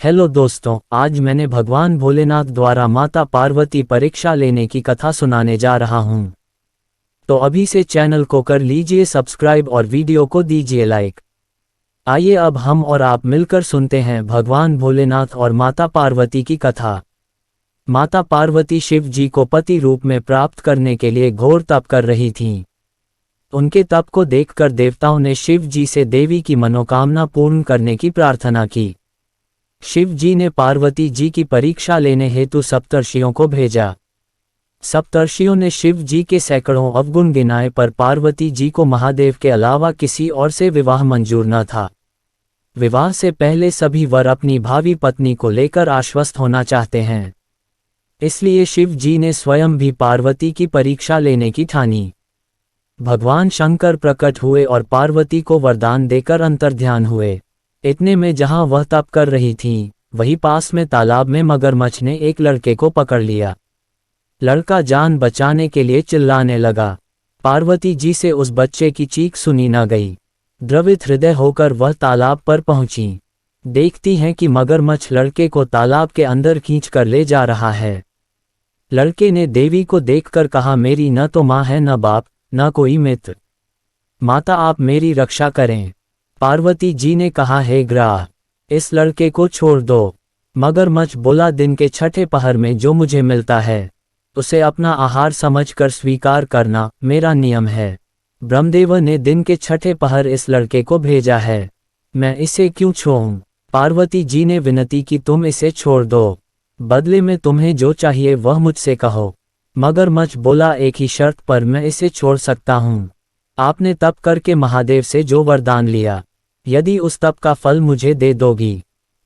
Hello दोस्तों, आज मैंने भगवान भोलेनाथ द्वारा माता पार्वती परीक्षा लेने की कथा सुनाने जा रहा हूं। तो अभी से चैनल को कर लीजिए सब्सक्राइब और वीडियो को दीजिए लाइक। आइए अब हम और आप मिलकर सुनते हैं भगवान भोलेनाथ और माता पार्वती की कथा। माता पार्वती शिव जी को पति रूप में प्राप्त करने के लिए घोर तप कर रही थीं। उनके तप को देखकर देवताओं ने शिव जी से देवी की मनोकामना पूर्ण करने की प्रार्थना की। शिव जी ने पार्वती जी की परीक्षा लेने हेतु सप्तर्षियों को भेजा। सप्तर्षियों ने शिव जी के सैकड़ों अवगुण गिनाए, पर पार्वती जी को महादेव के अलावा किसी और से विवाह मंजूर न था। विवाह से पहले सभी वर अपनी भावी पत्नी को लेकर आश्वस्त होना चाहते हैं, इसलिए शिव जी ने स्वयं भी पार्वती की परीक्षा लेने की ठानी। भगवान शंकर प्रकट हुए और पार्वती को वरदान देकर अंतर्ध्यान हुए। इतने में जहां वह तप कर रही थीं, वहीं पास में तालाब में मगरमच्छ ने एक लड़के को पकड़ लिया। लड़का जान बचाने के लिए चिल्लाने लगा। पार्वती जी से उस बच्चे की चीख सुनी न गई। द्रवित हृदय होकर वह तालाब पर पहुंची। देखती हैं कि मगरमच्छ लड़के को तालाब के अंदर खींच कर ले जा रहा है। लड़के ने देवी को देखकर कहा, मेरी न तो माँ है, न बाप, न कोई मित्र। माता, आप मेरी रक्षा करें। पार्वती जी ने कहा, हे ग्राह, इस लड़के को छोड़ दो। मगरमच्छ बोला, दिन के छठे पहर में जो मुझे मिलता है उसे अपना आहार समझकर स्वीकार करना मेरा नियम है। ब्रह्मदेव ने दिन के छठे पहर इस लड़के को भेजा है, मैं इसे क्यों छोड़ूं? पार्वती जी ने विनती की, तुम इसे छोड़ दो, बदले में तुम्हें जो चाहिए वह मुझसे कहो। मगरमच्छ बोला, एक ही शर्त पर मैं इसे छोड़ सकता हूँ। आपने तप करके महादेव से जो वरदान लिया, यदि उस तप का फल मुझे दे दोगी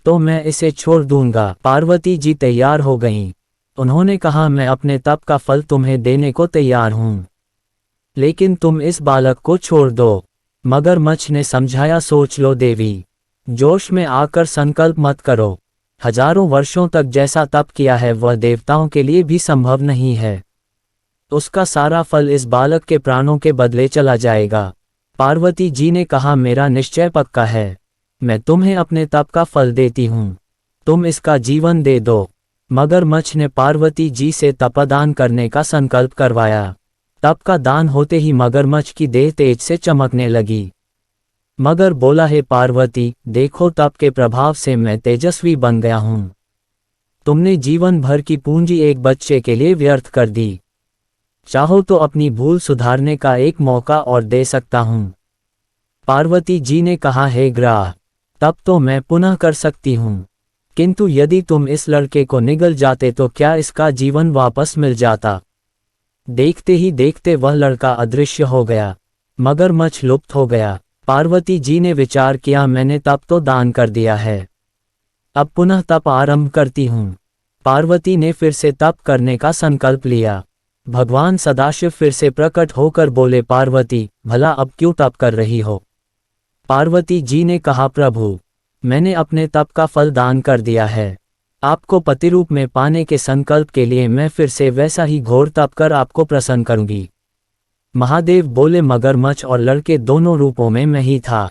तो मैं इसे छोड़ दूंगा। पार्वती जी तैयार हो गईं। उन्होंने कहा, मैं अपने तप का फल तुम्हें देने को तैयार हूं, लेकिन तुम इस बालक को छोड़ दो। मगरमच्छ ने समझाया, सोच लो देवी, जोश में आकर संकल्प मत करो। हजारों वर्षों तक जैसा तप किया है वह देवताओं के लिए भी संभव नहीं है। उसका सारा फल इस बालक के प्राणों के बदले चला जाएगा। पार्वती जी ने कहा, मेरा निश्चय पक्का है, मैं तुम्हें अपने तप का फल देती हूँ, तुम इसका जीवन दे दो। मगरमच्छ ने पार्वती जी से तपदान करने का संकल्प करवाया। तप का दान होते ही मगरमच्छ की देह तेज से चमकने लगी। मगर बोला, हे पार्वती, देखो तप के प्रभाव से मैं तेजस्वी बन गया हूँ। तुमने जीवन भर की पूंजी एक बच्चे के लिए व्यर्थ कर दी। चाहो तो अपनी भूल सुधारने का एक मौका और दे सकता हूँ। पार्वती जी ने कहा, हे ग्राह, तब तो मैं पुनः कर सकती हूँ, किंतु यदि तुम इस लड़के को निगल जाते तो क्या इसका जीवन वापस मिल जाता? देखते ही देखते वह लड़का अदृश्य हो गया। मगरमच्छ लुप्त हो गया। पार्वती जी ने विचार किया, मैंने तप तो दान कर दिया है, अब पुनः तप आरंभ करती हूँ। पार्वती ने फिर से तप करने का संकल्प लिया। भगवान सदाशिव फिर से प्रकट होकर बोले, पार्वती, भला अब क्यों तप कर रही हो? पार्वती जी ने कहा, प्रभु, मैंने अपने तप का फल दान कर दिया है। आपको पतिरूप में पाने के संकल्प के लिए मैं फिर से वैसा ही घोर तप कर आपको प्रसन्न करूंगी। महादेव बोले, मगरमच्छ और लड़के दोनों रूपों में मैं ही था।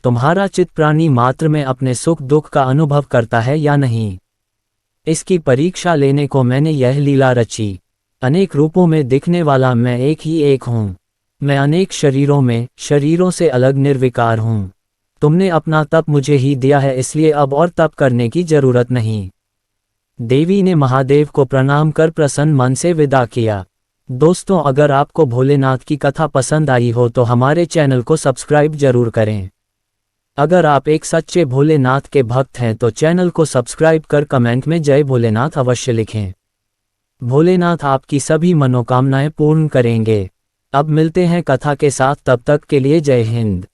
तुम्हारा चित्त प्राणी मात्र में अपने सुख दुख का अनुभव करता है या नहीं, इसकी परीक्षा लेने को मैंने यह लीला रची। अनेक रूपों में दिखने वाला मैं एक ही एक हूँ। मैं अनेक शरीरों में, शरीरों से अलग निर्विकार हूँ। तुमने अपना तप मुझे ही दिया है, इसलिए अब और तप करने की जरूरत नहीं। देवी ने महादेव को प्रणाम कर प्रसन्न मन से विदा किया। दोस्तों, अगर आपको भोलेनाथ की कथा पसंद आई हो तो हमारे चैनल को सब्सक्राइब जरूर करें। अगर आप एक सच्चे भोलेनाथ के भक्त हैं तो चैनल को सब्सक्राइब कर कमेंट में जय भोलेनाथ अवश्य लिखें। भोलेनाथ आपकी सभी मनोकामनाएं पूर्ण करेंगे। अब मिलते हैं कथा के साथ, तब तक के लिए जय हिंद।